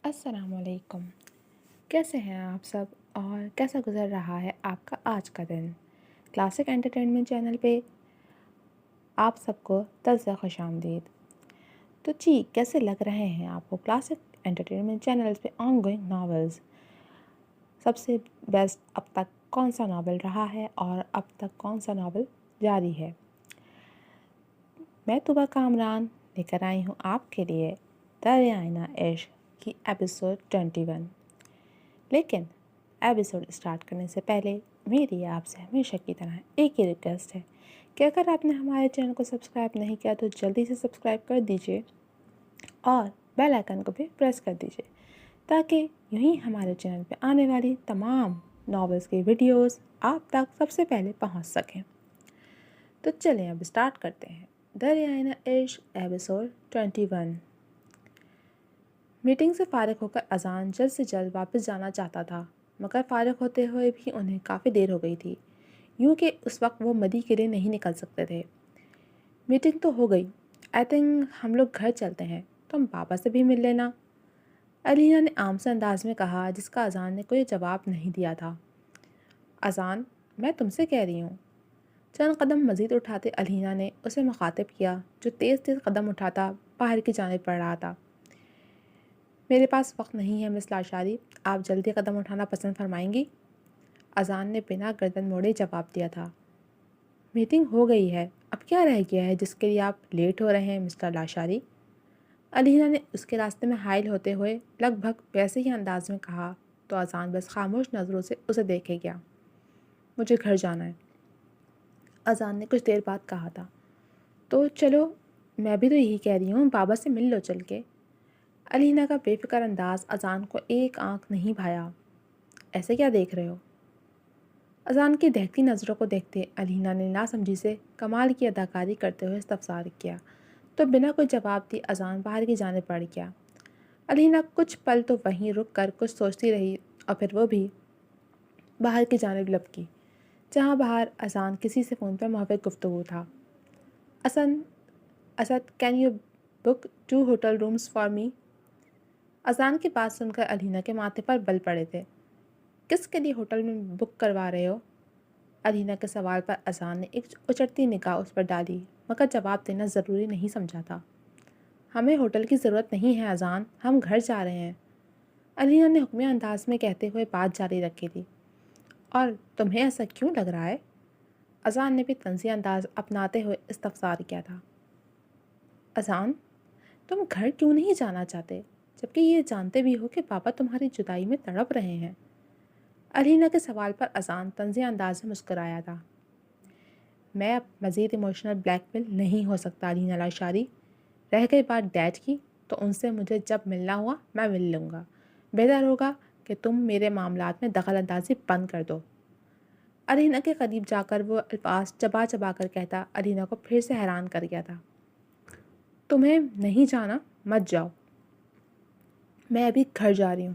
السلام علیکم۔ کیسے ہیں آپ سب اور کیسا گزر رہا ہے آپ کا آج کا دن؟ کلاسک انٹرٹینمنٹ چینل پہ آپ سب کو تازہ خوش آمدید۔ تو جی کیسے لگ رہے ہیں آپ کو کلاسک انٹرٹینمنٹ چینل پہ آن گوئنگ ناولز؟ سب سے بیسٹ اب تک کون سا ناول رہا ہے اور اب تک کون سا ناول جاری ہے؟ میں طوبیٰ کامران لے کر آئی ہوں آپ کے لیے دریائے عشق کی ایپیسوڈ 21۔ لیکن ایپیسوڈ اسٹارٹ کرنے سے پہلے میری آپ سے ہمیشہ کی طرح ایک ہی ریکویسٹ ہے کہ اگر آپ نے ہمارے چینل کو سبسکرائب نہیں کیا تو جلدی سے سبسکرائب کر دیجئے اور بیل آئیکن کو بھی پریس کر دیجئے تاکہ یوں ہی ہمارے چینل پہ آنے والی تمام ناولز کی ویڈیوز آپ تک سب سے پہلے پہنچ سکیں۔ تو چلیں اب اسٹارٹ کرتے ہیں دریائے عشق ایپیسوڈ 21۔ میٹنگ سے فارغ ہو کر اذان جلد سے جلد واپس جانا چاہتا تھا، مگر فارغ ہوتے ہوئے بھی انہیں کافی دیر ہو گئی تھی، یوں کہ اس وقت وہ مدی کے لیے نہیں نکل سکتے تھے۔ میٹنگ تو ہو گئی، آئی تھنک ہم لوگ گھر چلتے ہیں، تم پاپا سے بھی مل لینا، علینا نے عام سے انداز میں کہا جس کا اذان نے کوئی جواب نہیں دیا تھا۔ اذان، میں تم سے کہہ رہی ہوں۔ چند قدم مزید اٹھاتے علینا نے اسے مخاطب کیا جو تیز تیز قدم اٹھاتا باہر کی جانب بڑھ رہا تھا۔ میرے پاس وقت نہیں ہے مس لاشاری، آپ جلدی قدم اٹھانا پسند فرمائیں گی؟ اذان نے بنا گردن موڑے جواب دیا تھا۔ میٹنگ ہو گئی ہے، اب کیا رہ گیا ہے جس کے لیے آپ لیٹ ہو رہے ہیں مسٹر لاشاری؟ علینا نے اس کے راستے میں حائل ہوتے ہوئے لگ بھگ ویسے ہی انداز میں کہا تو اذان بس خاموش نظروں سے اسے دیکھے گیا۔ مجھے گھر جانا ہے، اذان نے کچھ دیر بعد کہا تھا۔ تو چلو، میں بھی تو یہی کہہ رہی ہوں، بابا سے مل لو چل کے۔ علینا کا بے فکر انداز اذان کو ایک آنکھ نہیں بھایا۔ ایسے کیا دیکھ رہے ہو؟ اذان کی دہتی نظروں کو دیکھتے علینا نے ناسمجھی سے کمال کی اداکاری کرتے ہوئے استفسار کیا تو بنا کوئی جواب دی اذان باہر کی جانب بڑھ گیا۔ علینا کچھ پل تو وہیں رک کر کچھ سوچتی رہی اور پھر وہ بھی باہر کی جانب لپکی جہاں باہر اذان کسی سے فون پر محو گفتگو تھا۔ Asad can you book 2 hotel rooms for me? اذان کی بات سن کر علینا کے ماتھے پر بل پڑے تھے۔ کس کے لیے ہوٹل میں بک کروا رہے ہو؟ علینا کے سوال پر اذان نے ایک اچڑتی نگاہ اس پر ڈالی مگر جواب دینا ضروری نہیں سمجھا تھا۔ ہمیں ہوٹل کی ضرورت نہیں ہے اذان، ہم گھر جا رہے ہیں، علینا نے حکمی انداز میں کہتے ہوئے بات جاری رکھی تھی۔ اور تمہیں ایسا کیوں لگ رہا ہے؟ اذان نے بھی طنزی انداز اپناتے ہوئے استفسار کیا تھا۔ اذان، تم گھر کیوں نہیں جانا چاہتے جبکہ یہ جانتے بھی ہو کہ پاپا تمہاری جدائی میں تڑپ رہے ہیں؟ علینا کے سوال پر اذان طنزی انداز میں مسکرایا تھا۔ میں اب مزید ایموشنل بلیک میل نہیں ہو سکتا علینا لاشاری۔ رہ گئی بات ڈیڈ کی تو ان سے مجھے جب ملنا ہوا میں مل لوں گا، بہتر ہوگا کہ تم میرے معاملات میں دخل اندازی بند کر دو۔ علینا کے قریب جا کر وہ الفاظ چبا چبا کر کہتا علینا کو پھر سے حیران کر گیا تھا۔ تمہیں نہیں جانا؟ مت جاؤ، میں ابھی گھر جا رہی ہوں،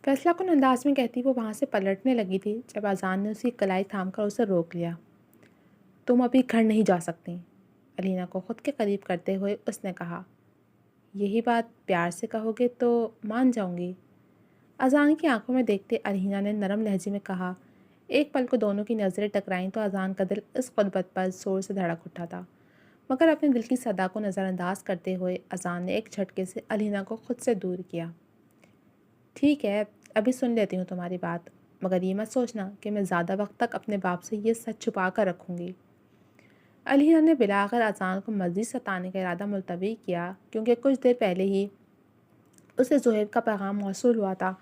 فیصلہ کن انداز میں کہتی وہ وہاں سے پلٹنے لگی تھی جب اذان نے اسی کلائی تھام کر اسے روک لیا۔ تم ابھی گھر نہیں جا سکتی، علینا کو خود کے قریب کرتے ہوئے اس نے کہا۔ یہی بات پیار سے کہو گے تو مان جاؤں گی، اذان کی آنکھوں میں دیکھتے علینا نے نرم لہجے میں کہا۔ ایک پل کو دونوں کی نظریں ٹکرائیں تو اذان کا دل اس قربت پر زور سے دھڑک اٹھا تھا، مگر اپنے دل کی صدا کو نظر انداز کرتے ہوئے اذان نے ایک جھٹکے سے علینا کو خود سے دور کیا۔ ٹھیک ہے، ابھی سن لیتی ہوں تمہاری بات، مگر یہ مت سوچنا کہ میں زیادہ وقت تک اپنے باپ سے یہ سچ چھپا کر رکھوں گی۔ علینا نے بلاخر اذان کو مزید ستانے کا ارادہ ملتوی کیا کیونکہ کچھ دیر پہلے ہی اسے زہیب کا پیغام موصول ہوا تھا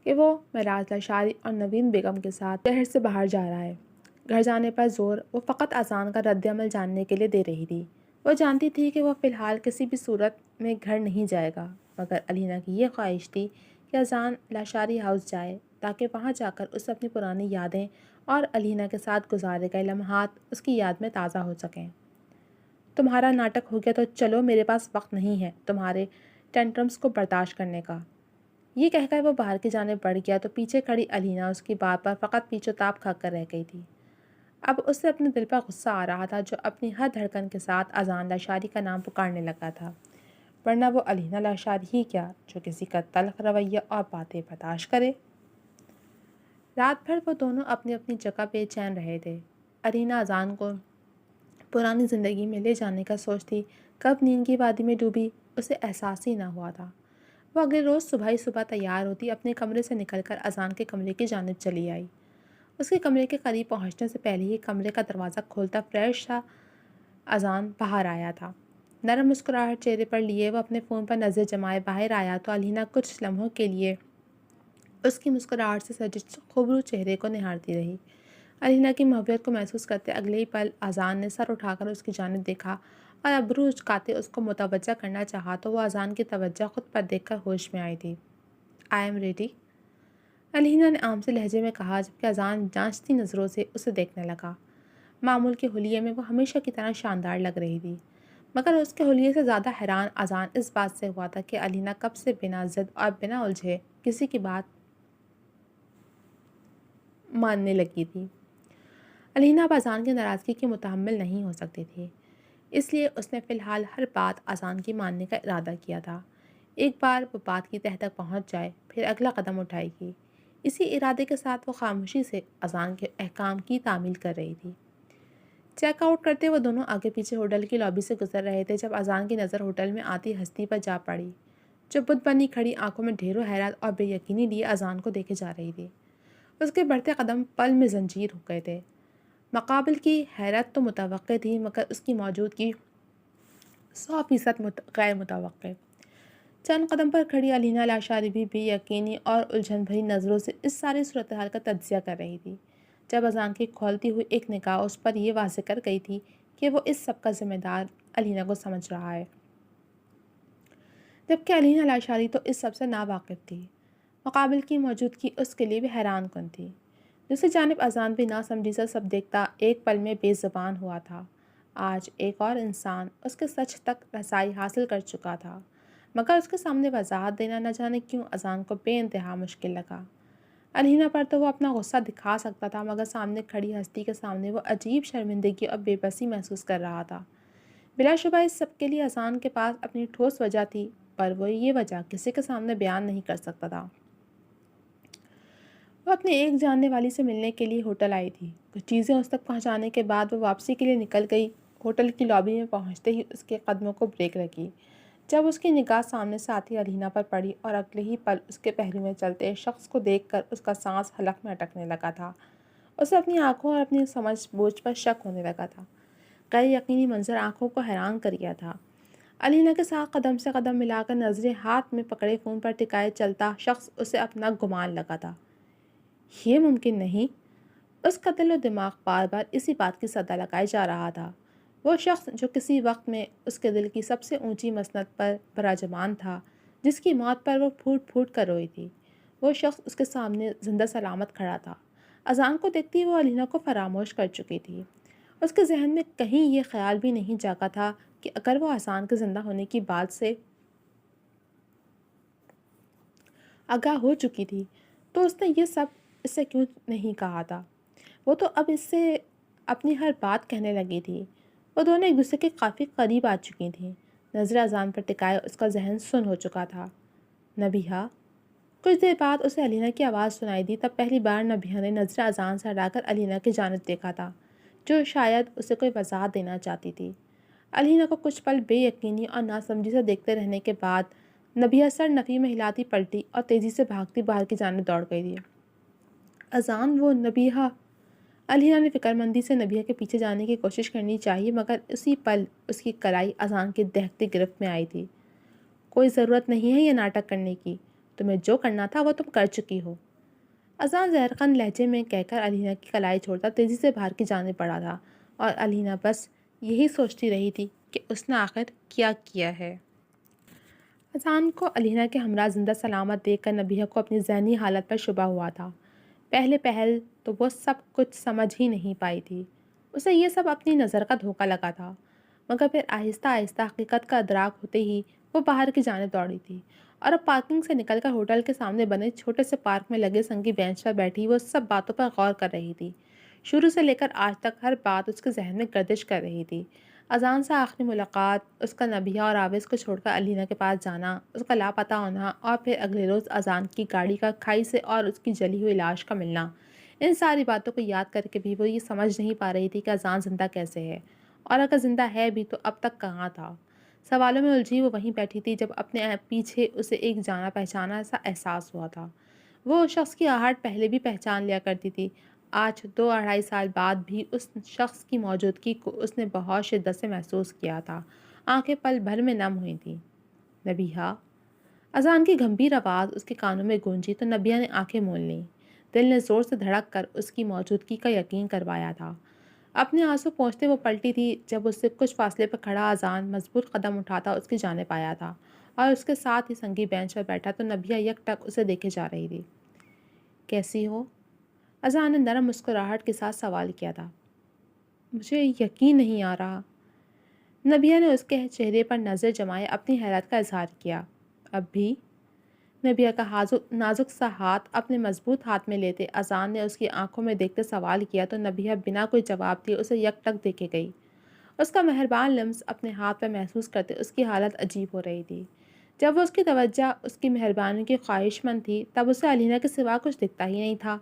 کہ وہ معراج لاشاری اور نوین بیگم کے ساتھ شہر سے باہر جا رہا ہے۔ گھر جانے پر زور وہ فقط اذان کا رد عمل جاننے کے لیے دے رہی تھی۔ وہ جانتی تھی کہ وہ فی الحال کسی بھی صورت میں گھر نہیں جائے گا، مگر علینا کی یہ خواہش تھی کہ اذان لاشاری ہاؤس جائے تاکہ وہاں جا کر اسے اپنی پرانی یادیں اور علینا کے ساتھ گزارے گئے لمحات اس کی یاد میں تازہ ہو سکیں۔ تمہارا ناٹک ہو گیا تو چلو، میرے پاس وقت نہیں ہے تمہارے ٹینٹرمز کو برداشت کرنے کا۔ یہ کہہ کر وہ باہر کی جانب بڑھ گیا تو پیچھے کھڑی علینا اس کی بات پر فقط پیچ و تاب کھا کر رہ گئی تھی۔ اب اس سے اپنے دل پر غصہ آ رہا تھا جو اپنی ہر دھڑکن کے ساتھ اذان لاشاری کا نام پکارنے لگا تھا۔ ورنہ وہ الینا لاشاری ہی کیا جو کسی کا تلخ رویہ اور باتیں برداشت کرے۔ رات بھر وہ دونوں اپنی اپنی جگہ بے چین رہے تھے۔ الینا اذان کو پرانی زندگی میں لے جانے کا سوچتی کب نیند کی وادی میں ڈوبی اسے احساس ہی نہ ہوا تھا۔ وہ اگلے روز صبح ہی صبح تیار ہوتی اپنے کمرے سے نکل کر اذان کے کمرے کی جانب چلی آئی۔ اس کے کمرے کے قریب پہنچنے سے پہلے ہی کمرے کا دروازہ کھولتا فریش سا اذان باہر آیا تھا۔ نرم مسکراہٹ چہرے پر لیے وہ اپنے فون پر نظر جمائے باہر آیا تو الینا کچھ لمحوں کے لیے اس کی مسکراہٹ سے سجے خوبرو چہرے کو نہارتی رہی۔ الینا کی محبت کو محسوس کرتے اگلے ہی پل اذان نے سر اٹھا کر اس کی جانب دیکھا اور ابرو اچکاتے اس کو متوجہ کرنا چاہا تو وہ اذان کی توجہ خود پر دیکھ کر ہوش میں آئی تھی۔ آئی ایم ریڈی، الینا نے عام سے لہجے میں کہا جبکہ اذان جانچتی نظروں سے اسے دیکھنے لگا۔ معمول کے حلیے میں وہ ہمیشہ کی طرح شاندار لگ رہی تھی، مگر اس کے حلیے سے زیادہ حیران اذان اس بات سے ہوا تھا کہ الینا کب سے بنا ضد اور بنا الجھے کسی کی بات ماننے لگی تھی۔ الینا اب اذان کی ناراضگی کی متحمل نہیں ہو سکتی تھی، اس لیے اس نے فی الحال ہر بات اذان کی ماننے کا ارادہ کیا تھا۔ ایک بار وہ بات کی تہہ تک پہنچ جائے پھر اگلا قدم اٹھائے گی۔ اسی ارادے کے ساتھ وہ خاموشی سے اذان کے احکام کی تعمیل کر رہی تھی۔ چیک آؤٹ کرتے وہ دونوں آگے پیچھے ہوٹل کی لابی سے گزر رہے تھے جب اذان کی نظر ہوٹل میں آتی ہستی پر جا پڑی جو بت بنی کھڑی آنکھوں میں ڈھیروں حیرت اور بے یقینی لیے اذان کو دیکھے جا رہی تھی۔ اس کے بڑھتے قدم پل میں زنجیر ہو گئے تھے۔ مقابل کی حیرت تو متوقع تھی مگر اس کی موجودگی 100% غیر متوقع۔ چند قدم پر کھڑی الینا لاشاری بھی بے یقینی اور الجھن بھری نظروں سے اس ساری صورتحال کا تجزیہ کر رہی تھی جب اذان کی کھولتی ہوئی ایک نگاہ اس پر یہ واضح کر گئی تھی کہ وہ اس سب کا ذمہ دار الینا کو سمجھ رہا ہے، جبکہ الینا لاشاری تو اس سب سے ناواقف تھی۔ مقابل کی موجودگی اس کے لیے بھی حیران کن تھی۔ دوسری جانب اذان بھی نہ سمجھی سا سب دیکھتا ایک پل میں بے زبان ہوا تھا۔ آج ایک اور انسان اس کے سچ تک رسائی حاصل کر چکا تھا، مگر اس کے سامنے وضاحت دینا نہ جانے کیوں اذان کو بے انتہا مشکل لگا۔ الینا پر تو وہ اپنا غصہ دکھا سکتا تھا مگر سامنے کھڑی ہستی کے سامنے وہ عجیب شرمندگی اور بے بسی محسوس کر رہا تھا۔ بلا شبہ اس سب کے لیے اذان کے پاس اپنی ٹھوس وجہ تھی پر وہ یہ وجہ کسی کے سامنے بیان نہیں کر سکتا تھا۔ وہ اپنے ایک جاننے والی سے ملنے کے لیے ہوٹل آئی تھی۔ کچھ چیزیں اس تک پہنچانے کے بعد وہ واپسی کے لیے نکل گئی۔ ہوٹل کی لابی میں پہنچتے ہی اس کے قدموں کو بریک لگی جب اس کی نگاہ سامنے سے آتی الینا پر پڑی اور اگلے ہی پل اس کے پہلو میں چلتے شخص کو دیکھ کر اس کا سانس حلق میں اٹکنے لگا تھا۔ اسے اپنی آنکھوں اور اپنی سمجھ بوجھ پر شک ہونے لگا تھا۔ غیر یقینی منظر آنکھوں کو حیران کر گیا تھا۔ الینا کے ساتھ قدم سے قدم ملا کر نظریں ہاتھ میں پکڑے فون پر ٹکائے چلتا شخص اسے اپنا گمان لگا تھا۔ یہ ممکن نہیں۔ اس کا دل و دماغ بار بار اسی بات کی صدا لگائے جا رہا تھا۔ وہ شخص جو کسی وقت میں اس کے دل کی سب سے اونچی مسند پر براجمان تھا، جس کی موت پر وہ پھوٹ پھوٹ کر روئی تھی، وہ شخص اس کے سامنے زندہ سلامت کھڑا تھا۔ اذان کو دیکھتی وہ الینا کو فراموش کر چکی تھی۔ اس کے ذہن میں کہیں یہ خیال بھی نہیں جاگا تھا کہ اگر وہ اذان کے زندہ ہونے کی بات سے آگاہ ہو چکی تھی تو اس نے یہ سب اس سے کیوں نہیں کہا تھا۔ وہ تو اب اس سے اپنی ہر بات کہنے لگی تھی۔ وہ دونوں ایک دوسرے کے کافی قریب آ چکی تھیں۔ نظر اذان پر ٹکائے اس کا ذہن سن ہو چکا تھا۔ نبیہا، کچھ دیر بعد اسے الینا کی آواز سنائی دی۔ تب پہلی بار نبیہا نے نظر اذان سے ہٹا کر الینا کی جانب دیکھا تھا جو شاید اسے کوئی وضاحت دینا چاہتی تھی۔ الینا کو کچھ پل بے یقینی اور ناسمجھی سے دیکھتے رہنے کے بعد نبیہا سر نفی میں ہلاتی پلٹی اور تیزی سے بھاگتی باہر کی جانب دوڑ گئی تھی۔ اذان، وہ نبیہا! الینا نے فکر مندی سے نبیہا کے پیچھے جانے کی کوشش کرنی چاہی مگر اسی پل اس کی کلائی اذان کی دہتی گرفت میں آئی تھی۔ کوئی ضرورت نہیں ہے یہ ناٹک کرنے کی، تمہیں جو کرنا تھا وہ تم کر چکی ہو، اذان زہرخند لہجے میں کہہ کر الینا کی کلائی چھوڑتا تیزی سے باہر کی جانب بڑھا تھا اور الینا بس یہی سوچتی رہی تھی کہ اس نے آخر کیا کیا ہے۔ اذان کو الینا کے ہمراہ زندہ سلامت دیکھ کر نبیہا کو اپنی ذہنی حالت پر شبہ ہوا تھا۔ پہلے پہل تو وہ سب کچھ سمجھ ہی نہیں پائی تھی۔ اسے یہ سب اپنی نظر کا دھوکہ لگا تھا، مگر پھر آہستہ آہستہ حقیقت کا ادراک ہوتے ہی وہ باہر کی جانب دوڑی تھی اور اب پارکنگ سے نکل کر ہوٹل کے سامنے بنے چھوٹے سے پارک میں لگے سنگی بینچ پر بیٹھی وہ سب باتوں پر غور کر رہی تھی۔ شروع سے لے کر آج تک ہر بات اس کے ذہن میں گردش کر رہی تھی۔ اذان سے آخری ملاقات، اس کا نبیہ اور آویز کو چھوڑ کر علینا کے پاس جانا، اس کا لاپتہ ہونا، اور پھر اگلے روز اذان کی گاڑی کا کھائی سے اور اس کی جلی ہوئی لاش کا ملنا، ان ساری باتوں کو یاد کر کے بھی وہ یہ سمجھ نہیں پا رہی تھی کہ اذان زندہ کیسے ہے، اور اگر زندہ ہے بھی تو اب تک کہاں تھا۔ سوالوں میں الجھی وہ وہیں بیٹھی تھی جب اپنے پیچھے اسے ایک جانا پہچانا سا احساس ہوا تھا۔ وہ اس شخص کی آہٹ پہلے بھی پہچان لیا کرتی تھی، آج 2 ڈھائی سال بعد بھی اس شخص کی موجودگی کو اس نے بہت شدت سے محسوس کیا تھا۔ آنکھیں پل بھر میں نم ہوئی تھیں۔ نبیہہ! اذان کی گمبھیر آواز اس کے کانوں میں گونجی تو نبیہ نے آنکھیں مول لیں۔ دل نے زور سے دھڑک کر اس کی موجودگی کا یقین کروایا تھا۔ اپنے آنسو پہنچتے وہ پلٹی تھی جب اس سے کچھ فاصلے پر کھڑا اذان مضبوط قدم اٹھاتا اس کی جانب آیا تھا، اور اس کے ساتھ ہی سنگی بینچ پر بیٹھا تو نبیہ یک ٹک اسے دیکھے جا رہی تھی۔ کیسی ہو؟ اذان نے نرم مسکراہٹ کے ساتھ سوال کیا تھا۔ مجھے یقین نہیں آ رہا۔ نبیہ نے اس کے چہرے پر نظر جمائے اپنی حیرت کا اظہار کیا۔ اب بھی؟ نبیہ کا نازک سا ہاتھ اپنے مضبوط ہاتھ میں لیتے اذان نے اس کی آنکھوں میں دیکھتے سوال کیا تو نبیہ بنا کوئی جواب دیے اسے یک ٹک دیکھے گئی۔ اس کا مہربان لمس اپنے ہاتھ پر محسوس کرتے اس کی حالت عجیب ہو رہی تھی۔ جب وہ اس کی توجہ اس کی مہربانی کی خواہش مند تھی تب اسے علینا کے سوا کچھ دکھتا ہی نہیں تھا،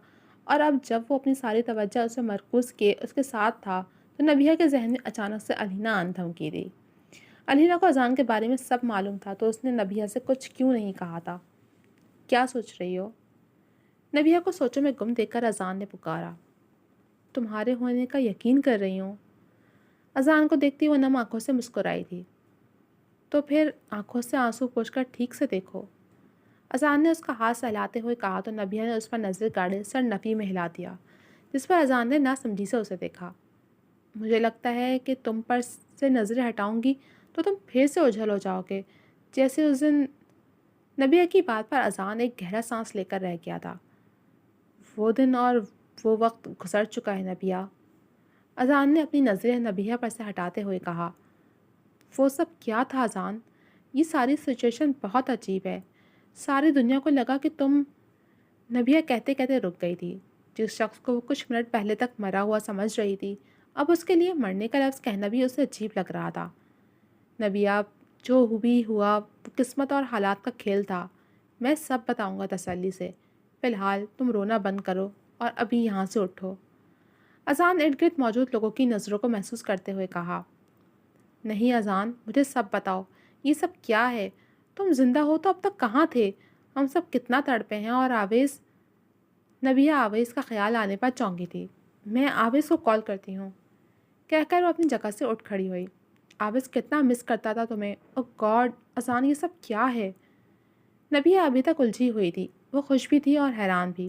اور اب جب وہ اپنی ساری توجہ اسے مرکوز کیے اس کے ساتھ تھا تو نبیہ کے ذہن میں اچانک سے علینا آن دھمکی دی۔ علینا کو اذان کے بارے میں سب معلوم تھا تو اس نے نبیہ سے کچھ کیوں نہیں کہا تھا؟ کیا سوچ رہی ہو؟ نبیہ کو سوچوں میں گم دیکھ کر اذان نے پکارا۔ تمہارے ہونے کا یقین کر رہی ہوں۔ اذان کو دیکھتی وہ نم آنکھوں سے مسکرائی تھی۔ تو پھر آنکھوں سے آنسو پوچھ کر ٹھیک سے دیکھو۔ اذان نے اس کا ہاتھ سہلاتے ہوئے کہا تو نبیہ نے اس پر نظر گاڑے سر نفی میں ہلا دیا، جس پر اذان نے ناسمجھی سے اسے دیکھا۔ مجھے لگتا ہے کہ تم پر سے نظریں ہٹاؤں گی تو تم پھر سے اجھل ہو جاؤ گے، جیسے اس دن۔ نبیہ کی بات پر اذان ایک گہرا سانس لے کر رہ گیا تھا۔ وہ دن اور وہ وقت گزر چکا ہے نبیہ۔ اذان نے اپنی نظریں نبیہ پر سے ہٹاتے ہوئے کہا۔ وہ سب کیا تھا اذان؟ یہ ساری سچویشن بہت عجیب ہے۔ ساری دنیا کو لگا کہ تم۔ نبیہ کہتے کہتے رک گئی تھی۔ جس شخص کو وہ کچھ منٹ پہلے تک مرا ہوا سمجھ رہی تھی اب اس کے لیے مرنے کا لفظ کہنا بھی اسے عجیب لگ رہا تھا۔ نبیہ، جو بھی ہوا وہ قسمت اور حالات کا کھیل تھا، میں سب بتاؤں گا تسلی سے۔ فی الحال تم رونا بند کرو اور ابھی یہاں سے اٹھو۔ اذان ارد گرد موجود لوگوں کی نظروں کو محسوس کرتے ہوئے کہا۔ نہیں اذان، مجھے سب بتاؤ، یہ سب کیا ہے؟ تم زندہ ہو تو اب تک کہاں تھے؟ ہم سب کتنا تڑپے ہیں، اور آویز؟ نبیہ آویز کا خیال آنے پر چونکی تھی۔ میں آویز کو کال کرتی ہوں، کہہ کر وہ اپنی جگہ سے اٹھ کھڑی ہوئی۔ آویز کتنا مس کرتا تھا تمہیں۔ او گاڈ اذان، یہ سب کیا ہے؟ نبیہ ابھی تک الجھی ہوئی تھی، وہ خوش بھی تھی اور حیران بھی۔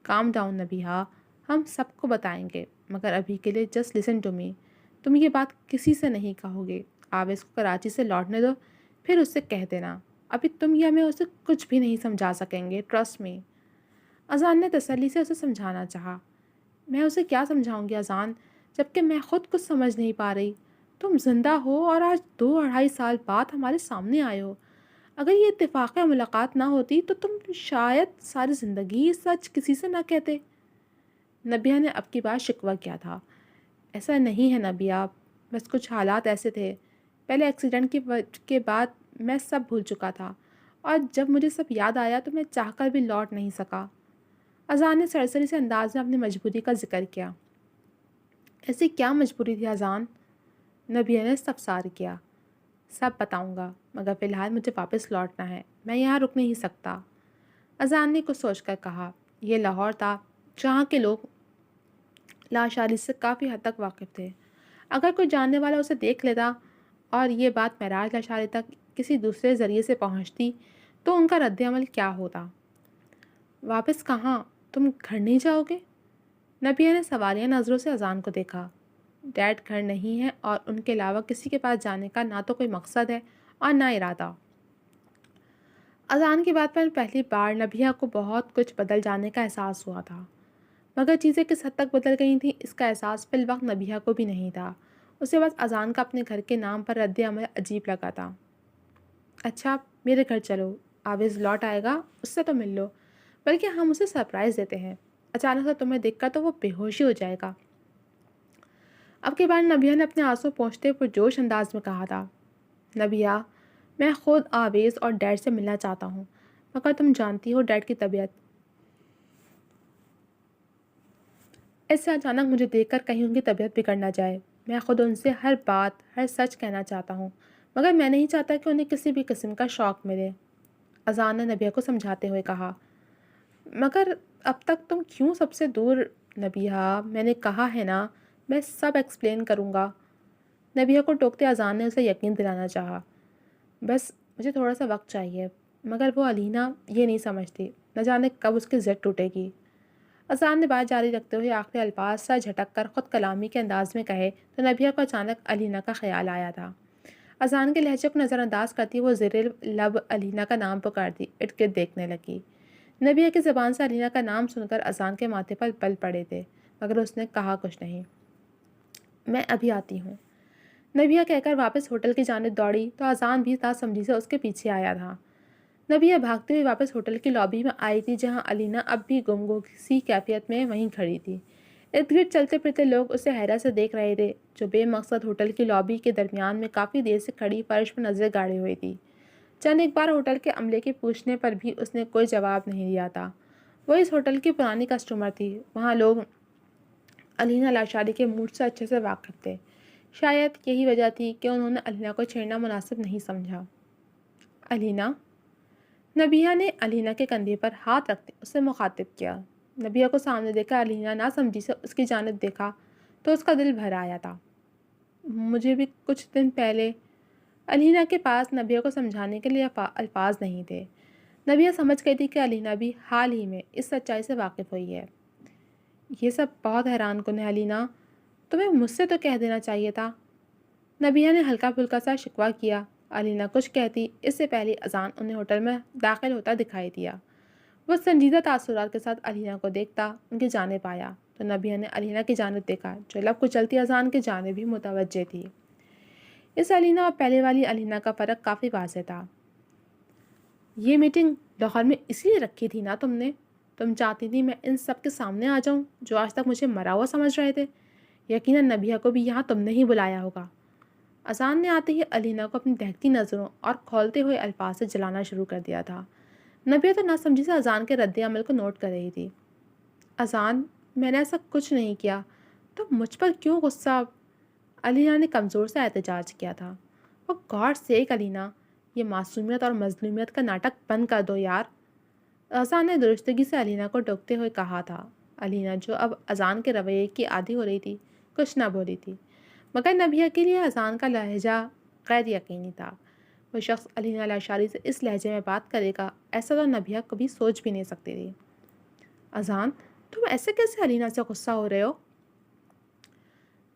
کام ڈاؤن نبیہ، ہم سب کو بتائیں گے، مگر ابھی کے لیے جسٹ لسن ٹو می۔ تم یہ بات کسی سے نہیں کہو گے۔ آویز کو کراچی سے لوٹنے دو، پھر اس سے کہہ دینا۔ ابھی تم یا میں اسے کچھ بھی نہیں سمجھا سکیں گے، ٹرسٹ می۔ اذان نے تسلی سے اسے سمجھانا چاہا۔ میں اسے کیا سمجھاؤں گی اذان، جبکہ میں خود کچھ سمجھ نہیں پا رہی۔ تم زندہ ہو اور آج 2 ڈھائی سال بعد ہمارے سامنے آئے ہو۔ اگر یہ اتفاقیہ ملاقات نہ ہوتی تو تم شاید ساری زندگی یہ سچ کسی سے نہ کہتے۔ نبیہ نے اب کی بار شکوہ کیا تھا۔ ایسا نہیں ہے نبیہ، بس کچھ حالات ایسے تھے۔ پہلے ایکسیڈنٹ کے بعد میں سب بھول چکا تھا، اور جب مجھے سب یاد آیا تو میں چاہ کر بھی لوٹ نہیں سکا۔ اذان نے سرسری سے انداز میں اپنی مجبوری کا ذکر کیا۔ ایسی کیا مجبوری تھی اذان؟ نبیہ نے استفسار کیا۔ سب بتاؤں گا، مگر فی الحال مجھے واپس لوٹنا ہے، میں یہاں رک نہیں سکتا۔ اذان نے کچھ سوچ کر کہا۔ یہ لاہور تھا، جہاں کے لوگ لاشاری سے کافی حد تک واقف تھے۔ اگر کوئی جاننے والا اسے دیکھ لیتا اور یہ بات معراج لاشاری تک کسی دوسرے ذریعے سے پہنچتی تو ان کا رد عمل کیا ہوتا؟ واپس کہاں؟ تم گھر نہیں جاؤ گے؟ نبیہ نے سوالیہ نظروں سے اذان کو دیکھا۔ ڈیڈ گھر نہیں ہے اور ان کے علاوہ کسی کے پاس جانے کا نہ تو کوئی مقصد ہے اور نہ ارادہ۔ اذان کی بات پر پہلی بار نبیہ کو بہت کچھ بدل جانے کا احساس ہوا تھا، مگر چیزیں کس حد تک بدل گئی تھیں اس کا احساس فی الوقت نبیہ کو بھی نہیں تھا۔ اسے بس اذان کا اپنے گھر کے نام پر رد عمل عجیب لگا تھا۔ اچھا میرے گھر چلو، آویز لوٹ آئے گا، اس سے تو مل لو، بلکہ ہم اسے سرپرائز دیتے ہیں۔ اچانک سے تمہیں دیکھ کر تو وہ بے ہوشی ہو جائے گا۔ اب کی بار نبیہ نے اپنے آنسو پہنچتے پرجوش انداز میں کہا تھا، نبیہ میں خود آویز اور ڈیڈ سے ملنا چاہتا ہوں، مگر تم جانتی ہو ڈیڈ کی طبیعت۔ ایسے اچانک مجھے دیکھ کر کہیں ان کی طبیعت بگڑ نہ جائے۔ میں خود ان سے ہر بات ہر سچ کہنا چاہتا ہوں، مگر میں نہیں چاہتا کہ انہیں کسی بھی قسم کا شوق ملے۔ اذان نے نبیہ کو سمجھاتے ہوئے کہا، مگر اب تک تم کیوں سب سے دور؟ نبیہ میں نے کہا ہے نا، میں سب ایکسپلین کروں گا۔ نبیہ کو ٹوکتے اذان نے اسے یقین دلانا چاہا، بس مجھے تھوڑا سا وقت چاہیے، مگر وہ علینا یہ نہیں سمجھتی، نہ جانے کب اس کی ضد ٹوٹے گی۔ اذان نے بات جاری رکھتے ہوئے آخری الفاظ سر جھٹک کر خود کلامی کے انداز میں کہے تو نبیہ کو اچانک علینا کا خیال آیا تھا۔ اذان کے لہجے کو نظر انداز کرتی وہ زیر لب علینا کا نام پکارتی ارد گرد دیکھنے لگی۔ نبیہ کی زبان سے علینا کا نام سن کر اذان کے ماتھے پر بل پڑے تھے، مگر اس نے کہا کچھ نہیں۔ میں ابھی آتی ہوں، نبیہ کہہ کر واپس ہوٹل کی جانب دوڑی تو اذان بھی تاسمجھی سے اس کے پیچھے آیا تھا۔ نبیہ بھاگتے ہوئے واپس ہوٹل کی لابی میں آئی تھی، جہاں علینا اب بھی گم سی کیفیت میں وہیں کھڑی تھی۔ ارد گرد چلتے پھرتے لوگ اسے حیرت سے دیکھ رہے تھے، جو بے مقصد ہوٹل کی لابی کے درمیان میں کافی دیر سے کھڑی فرش پر نظر گاڑے ہوئی تھی۔ چند ایک بار ہوٹل کے عملے کے پوچھنے پر بھی اس نے کوئی جواب نہیں دیا تھا۔ وہ اس ہوٹل کی پرانی کسٹمر تھی، وہاں لوگ علینا لاشاری کے موڈ سے اچھے سے واقف تھے۔ شاید یہی وجہ تھی کہ انہوں نے علینا کو چھیڑنا مناسب نہیں سمجھا۔ علینا، نبیہ نے علینا کے کندھے پر ہاتھ رکھتے اسے مخاطب کیا۔ نبیہ کو سامنے دیکھا علینا نہ سمجھی سے اس کی جانب دیکھا تو اس کا دل بھر آیا تھا۔ مجھے بھی کچھ دن پہلے، علینا کے پاس نبیہ کو سمجھانے کے لیے الفاظ نہیں تھے۔ نبیہ سمجھ گئی تھی کہ علینا بھی حال ہی میں اس سچائی سے واقف ہوئی ہے۔ یہ سب بہت حیران کن ہے علینا، تمہیں مجھ سے تو کہہ دینا چاہیے تھا۔ نبیہ نے ہلکا پھلکا سا شکوہ کیا۔ علینا کچھ کہتی اس سے پہلے اذان انہیں ہوٹل میں داخل ہوتا دکھائی دیا۔ وہ سنجیدہ تاثرات کے ساتھ علینا کو دیکھتا ان کی جانب آیا تو نبیہ نے علینا کی جانب دیکھا، جو لب کچلتی اذان کی جانب بھی متوجہ تھی۔ اس علینا اور پہلے والی علینا کا فرق کافی واضح تھا۔ یہ میٹنگ لاہور میں اس لیے رکھی تھی نا تم نے؟ تم چاہتی تھی میں ان سب کے سامنے آ جاؤں جو آج تک مجھے مرا ہوا سمجھ رہے تھے؟ یقیناً نبیہ کو بھی یہاں تم نے ہی بلایا ہوگا۔ اذان نے آتے ہی علینا کو اپنی دہکتی نظروں اور کھولتے ہوئے الفاظ سے جلانا شروع کر دیا تھا۔ نبیہ تو نہ سمجھی سے اذان کے رد عمل کو نوٹ کر رہی تھی۔ اذان، میں نے ایسا کچھ نہیں کیا، تم مجھ پر کیوں غصہ؟ علینا نے کمزور سے احتجاج کیا تھا۔ وہ گاڈ سیک علینا، یہ معصومیت اور مظلومیت کا ناٹک بند کر دو یار، اذان نے درستگی سے علینا کو ٹوکتے ہوئے کہا تھا۔ علینا جو اب اذان کے رویے کی عادی ہو رہی تھی کچھ نہ بولی تھی، مگر نبیہ کے لیے اذان کا لہجہ غیر یقینی تھا۔ وہ شخص علینا لاشاری سے اس لہجے میں بات کرے گا، ایسا تو نبیہ کبھی سوچ بھی نہیں سکتی تھی۔ اذان، تم ایسے کیسے علینا سے غصہ ہو رہے ہو؟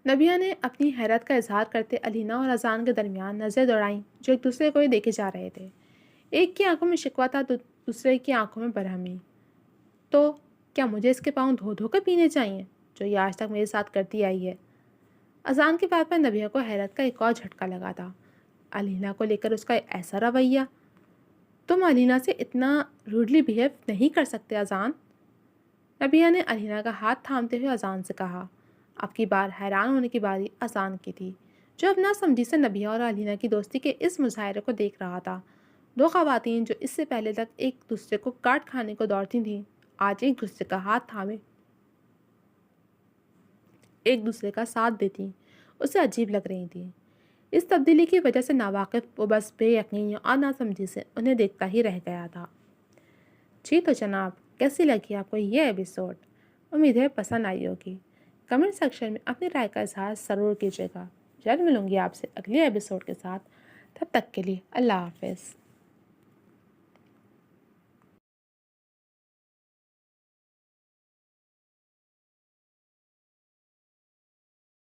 نبیہ نے اپنی حیرت کا اظہار کرتے علینا اور اذان کے درمیان نظریں دوڑائیں، جو ایک دوسرے کو ہی دیکھے جا رہے تھے۔ ایک کی آنکھوں میں شکوہ تھا تو دوسرے کی آنکھوں میں برہمی۔ تو کیا مجھے اس کے پاؤں دھو دھو کر پینے چاہیے، جو یہ آج تک میرے ساتھ کرتی آئی ہے؟ اذان کی بات پر نبیہ کو حیرت کا ایک اور جھٹکا لگا تھا۔ علینا کو لے کر اس کا ایسا رویہ، تم علینا سے اتنا روڈلی بیہیو نہیں کر سکتے اذان۔ نبیہ نے علینا کا ہاتھ تھامتے ہوئے اذان سے کہا۔ اب کی بار حیران ہونے کی باری اذان کی تھی، جو اب نہ سمجھی سے نبیہ اور علینا کی دوستی کے اس مظاہرے کو دیکھ رہا تھا۔ دو خواتین جو اس سے پہلے تک ایک دوسرے کو کاٹ کھانے کو دوڑتی تھیں، آج ایک دوسرے کا ہاتھ تھامے ایک دوسرے کا ساتھ دیتی اسے عجیب لگ رہی تھی۔ اس تبدیلی کی وجہ سے ناواقف وہ بس بے یقینی اور نہ سمجھی سے انہیں دیکھتا ہی رہ گیا تھا۔ جی تو جناب، کیسی لگی آپ کو یہ ایپیسوڈ؟ امید ہے پسند آئی ہوگی۔ کمنٹ سیکشن میں اپنی رائے کا اظہار ضرور کیجیے گا۔ جلد ملوں گی آپ سے اگلی ایپیسوڈ کے ساتھ، تب تک کے لیے اللہ حافظ۔